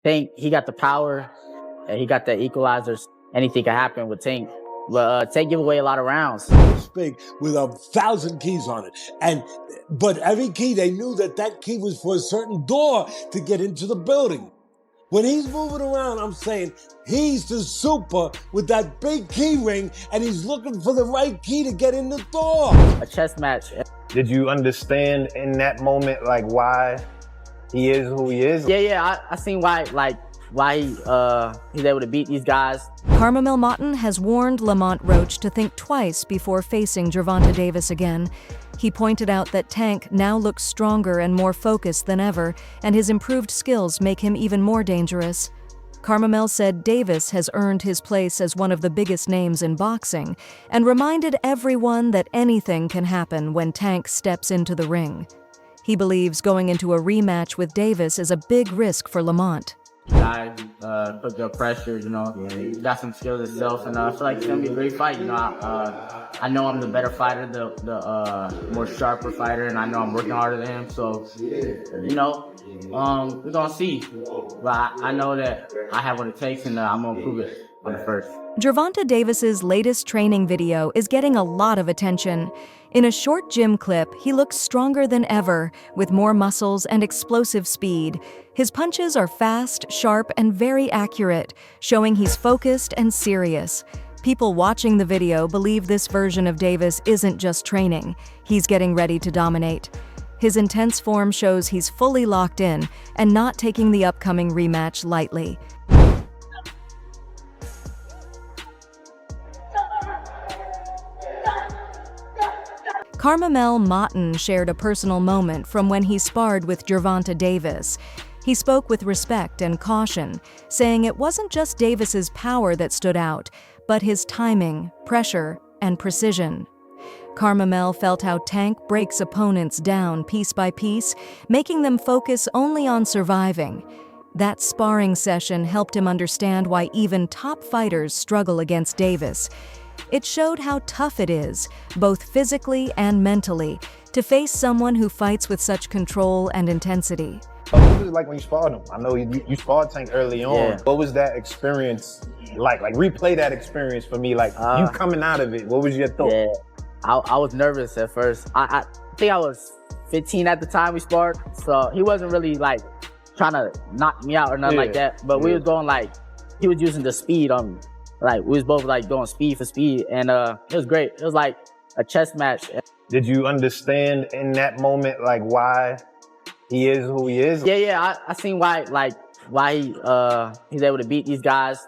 Tank, he got the power, and he got the equalizers. Anything can happen with Tank. But Tank give away a lot of rounds. Big with 1,000 keys on it, but every key they knew that key was for a certain door to get into the building. When he's moving around, I'm saying he's the super with that big key ring, and he's looking for the right key to get in the door. A chess match. Did you understand in that moment, like, why he is who he is? Yeah, I seen why he's able to beat these guys. Curmel Moton has warned Lamont Roach to think twice before facing Gervonta Davis again. He pointed out that Tank now looks stronger and more focused than ever, and his improved skills make him even more dangerous. Curmel said Davis has earned his place as one of the biggest names in boxing, and reminded everyone that anything can happen when Tank steps into the ring. He believes going into a rematch with Davis is a big risk for Lamont. Guy put good pressure, he got some skills himself, and I feel like it's gonna be a great fight. I know I'm the better fighter, the more sharper fighter, and I know I'm working harder than him. So, we're gonna see. But I know that I have what it takes, and I'm gonna prove it on the first. Gervonta Davis's latest training video is getting a lot of attention. In a short gym clip, he looks stronger than ever, with more muscles and explosive speed. His punches are fast, sharp, and very accurate, showing he's focused and serious. People watching the video believe this version of Davis isn't just training. He's getting ready to dominate. His intense form shows he's fully locked in and not taking the upcoming rematch lightly. Curmel Moton shared a personal moment from when he sparred with Gervonta Davis. He spoke with respect and caution, saying it wasn't just Davis's power that stood out, but his timing, pressure, and precision. Curmel felt how Tank breaks opponents down piece by piece, making them focus only on surviving. That sparring session helped him understand why even top fighters struggle against Davis. It showed how tough it is, both physically and mentally, to face someone who fights with such control and intensity. What was it like when you sparred him? I know you sparred Tank early on. Yeah. What was that experience like? Like, replay that experience for me. Like, you coming out of it, what was your thought? Yeah, I was nervous at first. I think I was 15 at the time we sparred, so he wasn't really like trying to knock me out or nothing like that. But we was going like, he was using the speed on me. Like, we was both like going speed for speed, and it was great. It was like a chess match. Did you understand in that moment, like, why he is who he is? Yeah, I seen why he's able to beat these guys.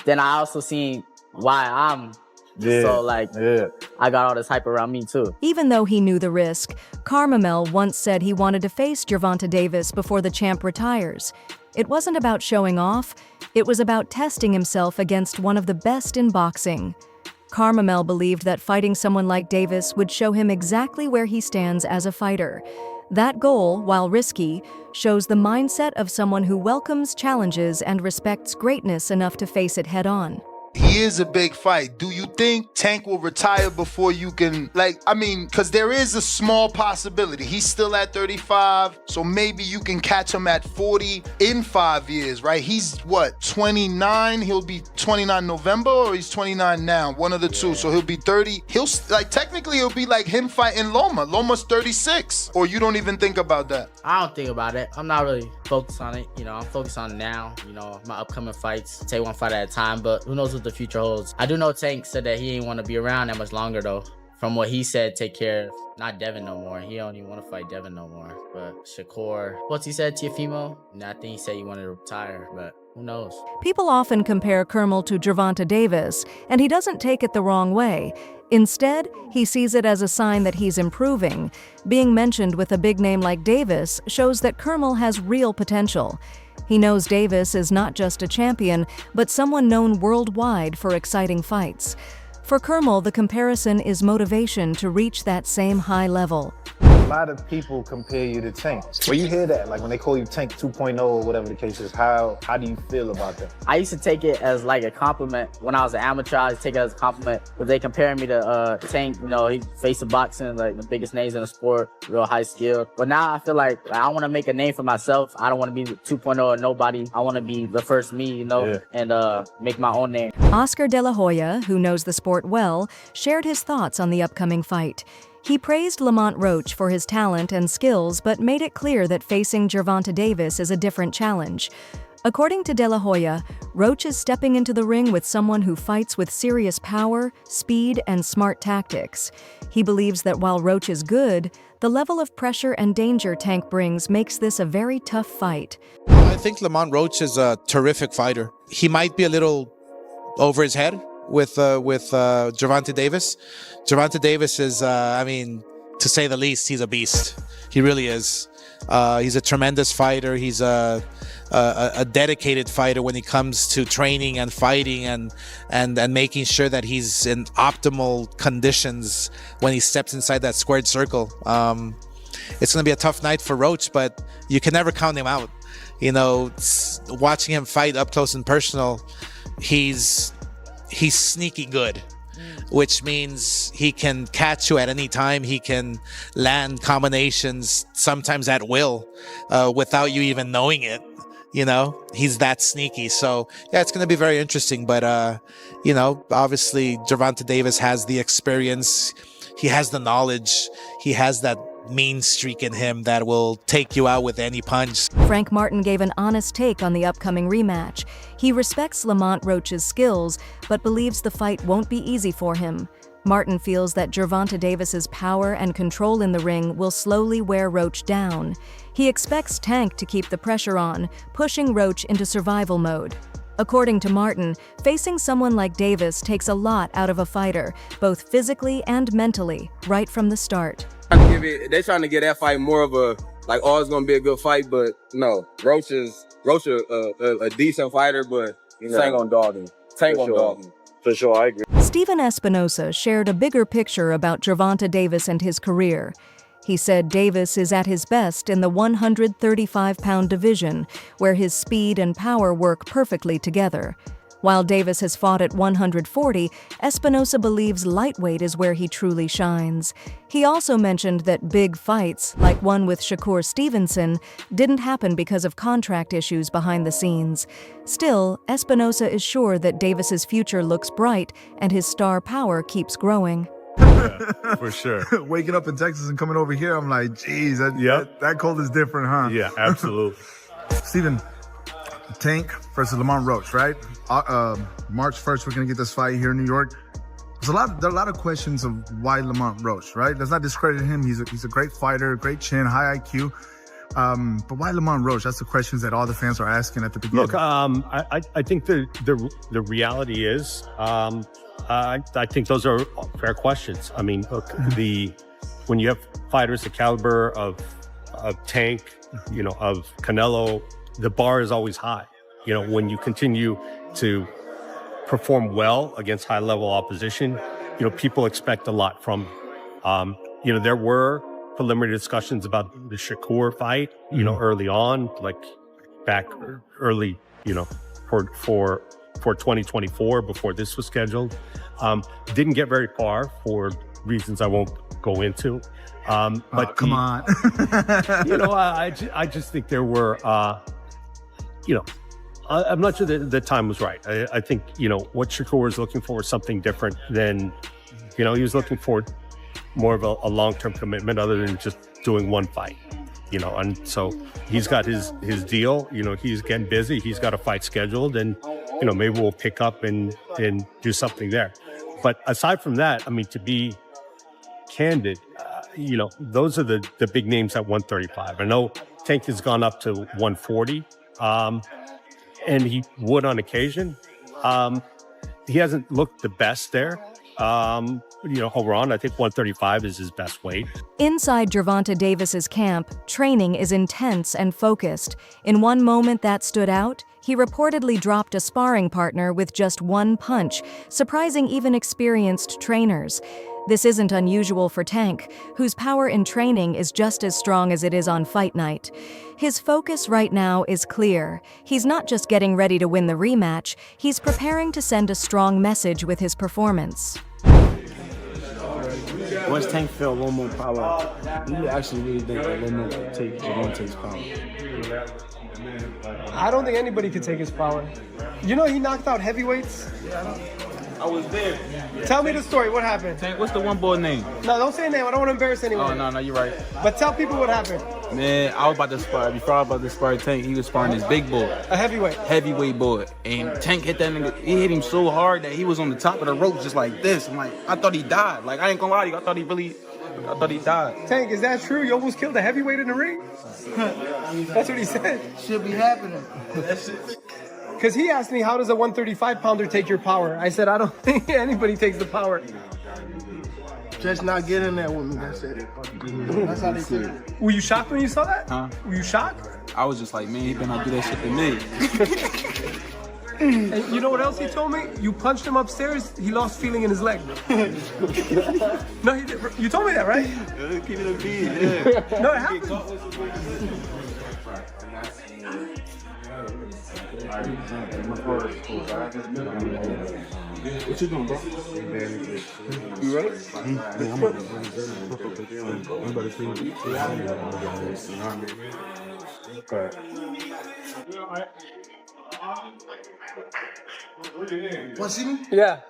Then I also seen why I'm I got all this hype around me too. Even though he knew the risk, Curmel once said he wanted to face Gervonta Davis before the champ retires. It wasn't about showing off, it was about testing himself against one of the best in boxing. Curmel believed that fighting someone like Davis would show him exactly where he stands as a fighter. That goal, while risky, shows the mindset of someone who welcomes challenges and respects greatness enough to face it head-on. He is a big fight. Do you think Tank will retire before you can, because there is a small possibility. He's still at 35, so maybe you can catch him at 40 in 5 years, right? He's what, 29? He'll be 29 November, or he's 29 now? One of the two. So he'll be 30. Technically, it'll be like him fighting Loma. Loma's 36. Or you don't even think about that? I don't think about it. I'm not really focused on it. I'm focused on now, my upcoming fights. Take one fight at a time, but who knows what the future holds. I do know Tank said that he ain't want to be around that much longer though. From what he said, take care of not Devin no more. He don't even want to fight Devin no more. But Shakur, what's he said, Tiafimo? I think he said he wanted to retire, but who knows? People often compare Curmel to Gervonta Davis, and he doesn't take it the wrong way. Instead, he sees it as a sign that he's improving. Being mentioned with a big name like Davis shows that Curmel has real potential. He knows Davis is not just a champion, but someone known worldwide for exciting fights. For Curmel, the comparison is motivation to reach that same high level. A lot of people compare you to Tank. When you hear that, like when they call you Tank 2.0 or whatever the case is, how do you feel about that? I used to take it as like a compliment. When I was an amateur, I used to take it as a compliment. But they comparing me to Tank, you know, he faced the boxing, like the biggest names in the sport, real high skill. But now I feel like I want to make a name for myself. I don't want to be 2.0 or nobody. I want to be the first me, you know, and make my own name. Oscar De La Hoya, who knows the sport well, shared his thoughts on the upcoming fight. He praised Lamont Roach for his talent and skills, but made it clear that facing Gervonta Davis is a different challenge. According to De La Hoya, Roach is stepping into the ring with someone who fights with serious power, speed, and smart tactics. He believes that while Roach is good, the level of pressure and danger Tank brings makes this a very tough fight. I think Lamont Roach is a terrific fighter. He might be a little over his head with Gervonta Davis. Gervonta Davis is, I mean, to say the least, he's a beast. He really is. He's a tremendous fighter. He's a dedicated fighter when it comes to training and fighting and making sure that he's in optimal conditions when he steps inside that squared circle. It's going to be a tough night for Roach, but you can never count him out. You know, watching him fight up close and personal, he's sneaky good, which means he can catch you at any time. He can land combinations, sometimes at will, without you even knowing it. You know, he's that sneaky. So, yeah, it's going to be very interesting. But, you know, obviously, Gervonta Davis has the experience. He has the knowledge. He has that mean streak in him that will take you out with any punch. Frank Martin gave an honest take on the upcoming rematch. He respects Lamont Roach's skills, but believes the fight won't be easy for him. Martin feels that Gervonta Davis's power and control in the ring will slowly wear Roach down. He expects Tank to keep the pressure on, pushing Roach into survival mode. According to Martin, facing someone like Davis takes a lot out of a fighter, both physically and mentally, right from the start. They're trying to get that fight more of a, like, oh, it's going to be a good fight, but no. Roach is a decent fighter, but Tank on dog him. Tank on dog him. For sure, I agree. Stephen Espinosa shared a bigger picture about Gervonta Davis and his career. He said Davis is at his best in the 135-pound division, where his speed and power work perfectly together. While Davis has fought at 140, Espinosa believes lightweight is where he truly shines. He also mentioned that big fights, like one with Shakur Stevenson, didn't happen because of contract issues behind the scenes. Still, Espinosa is sure that Davis's future looks bright and his star power keeps growing. Yeah, for sure. Waking up in Texas and coming over here, I'm like, geez, that cold is different, huh? Yeah, absolutely. Steven, Tank versus Lamont Roach, right? March 1st, we're going to get this fight here in New York. There are a lot of questions of why Lamont Roach, right? Let's not discredit him. He's a great fighter, great chin, high IQ. But why Lamont Roach? That's the questions that all the fans are asking at the beginning. Look, I think the reality is, I think those are fair questions. I mean, look, when you have fighters the caliber of Tank, you know, of Canelo, the bar is always high. You know, when you continue to perform well against high-level opposition, you know, people expect a lot from you know, there were preliminary discussions about the Shakur fight, you know, early on, like back early, you know, for 2024 before this was scheduled. Didn't get very far for reasons I won't go into. But come on. You know, I just think there were, you know, I'm not sure that the time was right. I think, you know, what Shakur was looking for was something different than, you know, he was looking for more of a long-term commitment other than just doing one fight, you know, and so he's got his deal, you know, he's getting busy, he's got a fight scheduled, and, you know, maybe we'll pick up and do something there. But aside from that, I mean, to be candid, you know, those are the big names at 135. I know Tank has gone up to 140, and he would on occasion. He hasn't looked the best there. You know, overall, I think 135 is his best weight. Inside Gervonta Davis's camp, training is intense and focused. In one moment that stood out, he reportedly dropped a sparring partner with just one punch, surprising even experienced trainers. This isn't unusual for Tank, whose power in training is just as strong as it is on fight night. His focus right now is clear. He's not just getting ready to win the rematch, he's preparing to send a strong message with his performance. Once Tank felt one more power, you actually really think that Lamont could take Gervonta's power? I don't think anybody could take his power. You know he knocked out heavyweights? I was there. Tell me the story. What happened? Tank, what's the one boy name? No, don't say a name. I don't want to embarrass anyone. Oh, no, you're right. But tell people what happened. Man, I was about to spar. Before I was about to spar Tank, he was sparring this big boy. A heavyweight. Heavyweight boy. And Tank hit that nigga. He hit him so hard that he was on the top of the rope just like this. I'm like, I thought he died. Like, I ain't gonna lie to you. I thought he died. Tank, is that true? You almost killed a heavyweight in the ring? That's what he said. Should be happening. Because he asked me, how does a 135-pounder take your power? I said, I don't think anybody takes the power. Just not get in there with me, that's it. That's how they say it. Were you shocked when you saw that? Huh? Were you shocked? I was just like, man, he better not do that shit to me. And you know what else he told me? You punched him upstairs, he lost feeling in his leg. No, he did. You told me that, right? Keep it a beat, yeah. No, it happened. What you doing, bro? You ready? Want to see me? Yeah.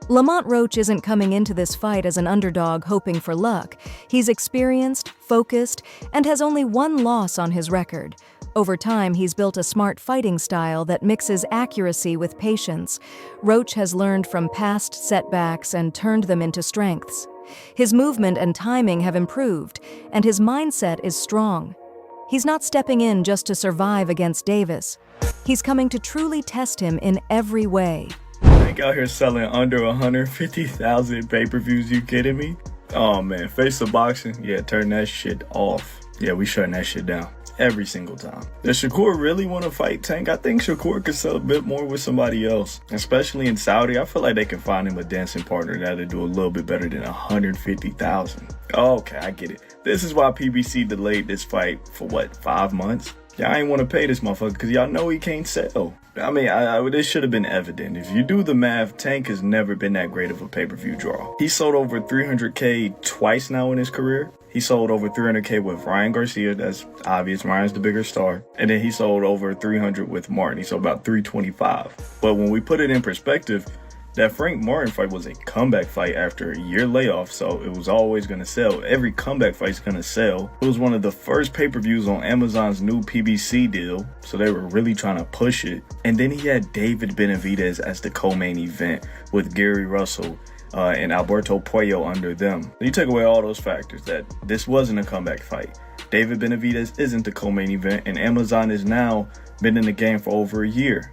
Lamont Roach isn't coming into this fight as an underdog hoping for luck. He's experienced, focused, and has only one loss on his record. Over time, he's built a smart fighting style that mixes accuracy with patience. Roach has learned from past setbacks and turned them into strengths. His movement and timing have improved, and his mindset is strong. He's not stepping in just to survive against Davis. He's coming to truly test him in every way. Tank out here selling under 150,000 pay-per-views, you kidding me? Oh man, face of boxing, yeah, turn that shit off. Yeah, we shutting that shit down every single time. Does Shakur really want to fight Tank? I think Shakur could sell a bit more with somebody else, especially in Saudi. I feel like they can find him a dancing partner that'll do a little bit better than 150,000. Okay, I get it. This is why PBC delayed this fight for what, 5 months? Y'all ain't want to pay this motherfucker because y'all know he can't sell. I mean, this should have been evident. If you do the math, Tank has never been that great of a pay-per-view draw. He sold over 300K twice now in his career. He sold over 300K with Ryan Garcia. That's obvious. Ryan's the bigger star. And then he sold over 300 with Martin. He sold about 325. But when we put it in perspective, that Frank Martin fight was a comeback fight after a year layoff, so it was always going to sell. Every comeback fight's going to sell. It was one of the first pay-per-views on Amazon's new PBC deal, so they were really trying to push it. And then he had David Benavidez as the co-main event with Gary Russell and Alberto Puello under them. You take away all those factors that this wasn't a comeback fight. David Benavidez isn't the co-main event, and Amazon has now been in the game for over a year.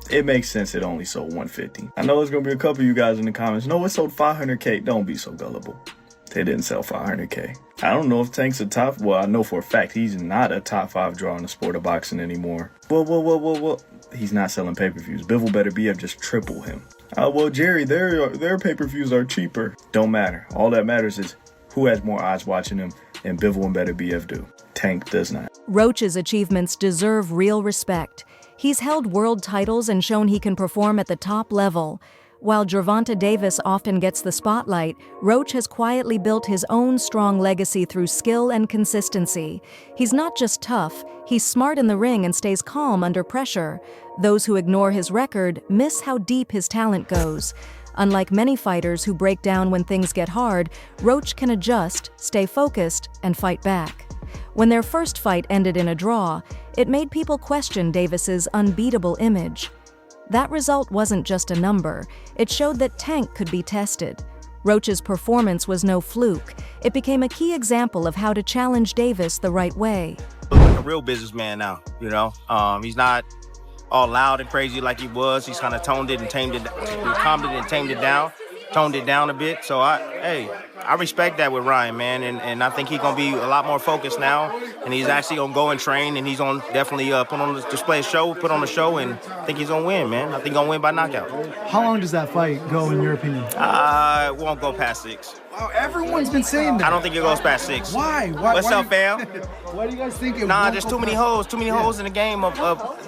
It makes sense it only sold 150. I know there's going to be a couple of you guys in the comments. No, it sold 500K. Don't be so gullible. They didn't sell 500K. I don't know if Tank's a top... Well, I know for a fact he's not a top 5 draw in the sport of boxing anymore. Well. He's not selling pay-per-views. Bivol Better BF just triple him. Well, Jerry, their pay-per-views are cheaper. Don't matter. All that matters is who has more eyes watching him, and Bivol and Better BF do. Tank does not. Roach's achievements deserve real respect. He's held world titles and shown he can perform at the top level. While Gervonta Davis often gets the spotlight, Roach has quietly built his own strong legacy through skill and consistency. He's not just tough, he's smart in the ring and stays calm under pressure. Those who ignore his record miss how deep his talent goes. Unlike many fighters who break down when things get hard, Roach can adjust, stay focused, and fight back. When their first fight ended in a draw, it made people question Davis's unbeatable image. That result wasn't just a number, it showed that Tank could be tested. Roach's performance was no fluke. It became a key example of how to challenge Davis the right way. Looks like a real businessman now, you know? He's not all loud and crazy like he was. He's kind of toned it and tamed it, calmed it and tamed it down, toned it down a bit. So, I respect that with Ryan, man, and I think he's gonna be a lot more focused now, and he's actually gonna go and train, and he's gonna definitely put on a show, and I think he's gonna win, man. I think he's gonna win by knockout. How long does that fight go, in your opinion? It won't go past 6. Wow, everyone's been saying that. I don't think it goes past 6. Why? What's up, fam? Why do you guys think it Nah, won't there's go too many past- hoes. Too many hoes in the game of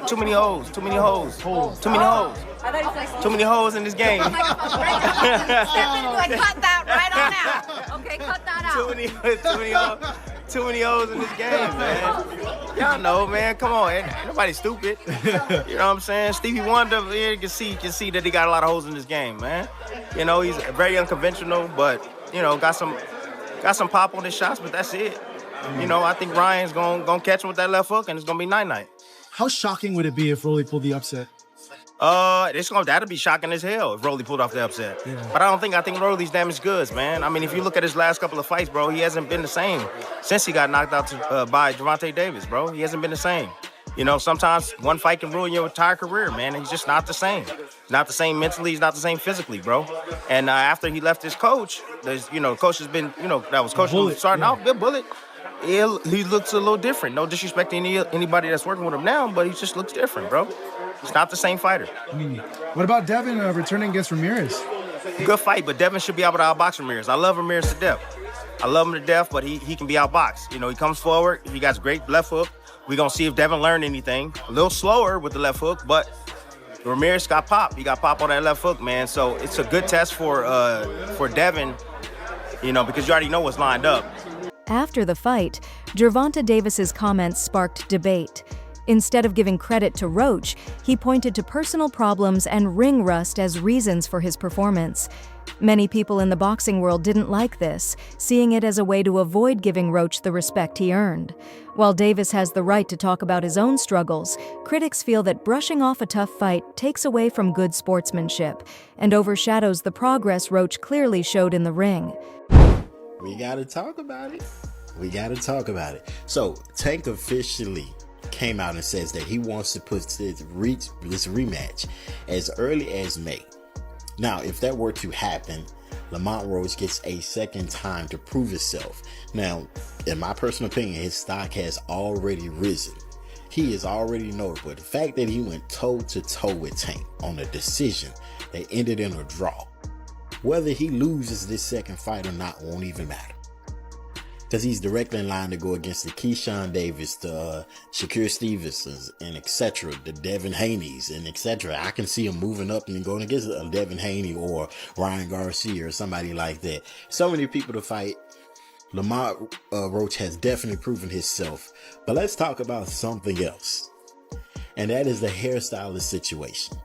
too many hoes. Too many hoes. Too many hoes. Too many hoes in this game. Cut that right on out. Okay, cut that out. Too many hoes in this game, man. Y'all know, man. Come on, ain't nobody stupid. You know what I'm saying? Stevie Wonder, you can see that he got a lot of hoes in this game, man. You know, he's very unconventional, but you know, got some pop on his shots, but that's it. You know, I think Ryan's gonna catch him with that left hook, and it's gonna be night-night. How shocking would it be if Rolly pulled the upset? That'll be shocking as hell if Rolly pulled off the upset. Yeah. But I think Rolly's damaged goods, man. I mean, if you look at his last couple of fights, bro, he hasn't been the same since he got knocked out by Gervonta Davis, bro. He hasn't been the same. You know, sometimes one fight can ruin your entire career, man. He's just not the same. Not the same mentally. He's not the same physically, bro. And after he left his coach, the coach has been, that was coaching starting out, good bullet. He looks a little different. No disrespect to anybody that's working with him now, but he just looks different, bro. He's not the same fighter. What about Devin returning against Ramirez? Good fight, but Devin should be able to outbox Ramirez. I love Ramirez to death. I love him to death, but he can be outboxed. You know, he comes forward. He got great left hook. We're going to see if Devin learned anything. A little slower with the left hook, but Ramirez got pop. He got pop on that left hook, man. So it's a good test for Devin, because you already know what's lined up. After the fight, Gervonta Davis's comments sparked debate. Instead of giving credit to Roach, he pointed to personal problems and ring rust as reasons for his performance. Many people in the boxing world didn't like this, seeing it as a way to avoid giving Roach the respect he earned. While Davis has the right to talk about his own struggles, critics feel that brushing off a tough fight takes away from good sportsmanship and overshadows the progress Roach clearly showed in the ring. We gotta talk about it. So, Tank officially came out and says that he wants to put this rematch as early as May. Now, if that were to happen, Lamont Roach gets a second time to prove himself. Now, in my personal opinion, his stock has already risen. He is already notable. But the fact that he went toe-to-toe with Tank on a decision that ended in a draw, whether he loses this second fight or not won't even matter. Because he's directly in line to go against the Keyshawn Davis, the Shakur Stevensons, and etc., the Devin Haney's, and etc. I can see him moving up and going against a Devin Haney or Ryan Garcia or somebody like that. So many people to fight. Lamont Roach has definitely proven himself. But let's talk about something else. And that is the hairstylist situation.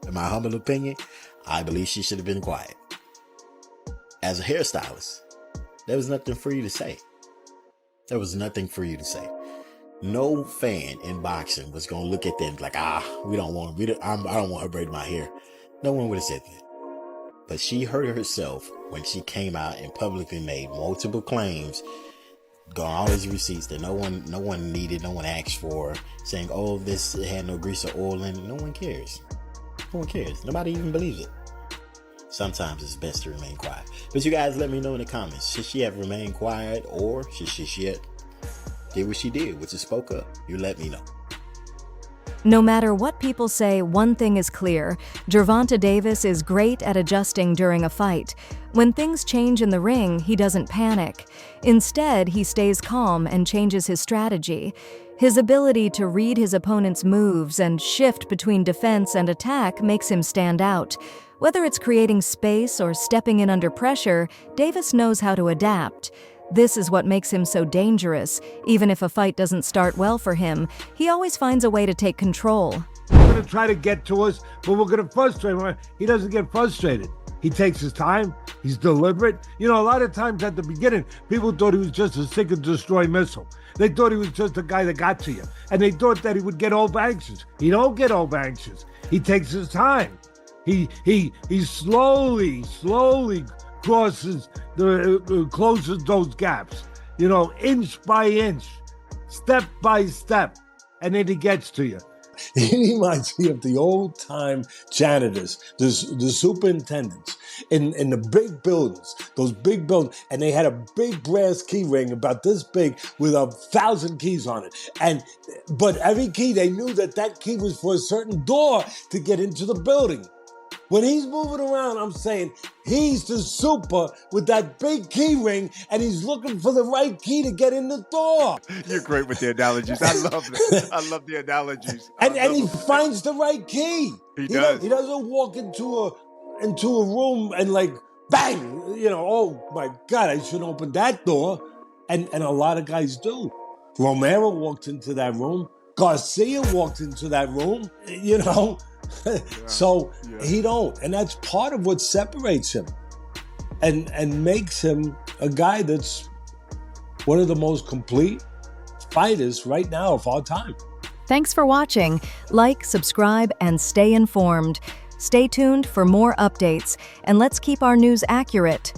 In my humble opinion, I believe she should have been quiet. As a hairstylist, there was nothing for you to say. No fan in boxing was going to look at them like, I don't want her braiding my hair. No one would have said that. But she hurt herself when she came out and publicly made multiple claims, got all these receipts that no one needed, no one asked for, saying, oh, this had no grease or oil in it. No one cares. Nobody even believes it. Sometimes it's best to remain quiet. But you guys let me know in the comments. Should she have remained quiet, or should she have did what she did, which is spoke up? You let me know. No matter what people say, one thing is clear. Gervonta Davis is great at adjusting during a fight. When things change in the ring, he doesn't panic. Instead, he stays calm and changes his strategy. His ability to read his opponent's moves and shift between defense and attack makes him stand out. Whether it's creating space or stepping in under pressure, Davis knows how to adapt. This is what makes him so dangerous. Even if a fight doesn't start well for him, he always finds a way to take control. He's going to try to get to us, but we're going to frustrate him. He doesn't get frustrated. He takes his time. He's deliberate. A lot of times at the beginning, people thought he was just a seek and destroy missile. They thought he was just a guy that got to you. And they thought that he would get over anxious. He don't get over anxious. He takes his time. He slowly closes those gaps, inch by inch, step by step, and then he gets to you. He reminds me of the old time janitors, the superintendents in the big buildings, those big buildings, and they had a big brass key ring about this big with 1,000 keys on it. But every key, they knew that key was for a certain door to get into the building. When he's moving around, I'm saying he's the super with that big key ring, and he's looking for the right key to get in the door. You're great with the analogies. I love it. I love the analogies. And he finds the right key. He does. He doesn't walk into a room and like bang, oh my God, I shouldn't open that door. And a lot of guys do. Romero walked into that room. Garcia walked into that room, So he don't. And that's part of what separates him and makes him a guy that's one of the most complete fighters right now of our time. Thanks for watching. Like, subscribe, and stay informed. Stay tuned for more updates, and let's keep our news accurate.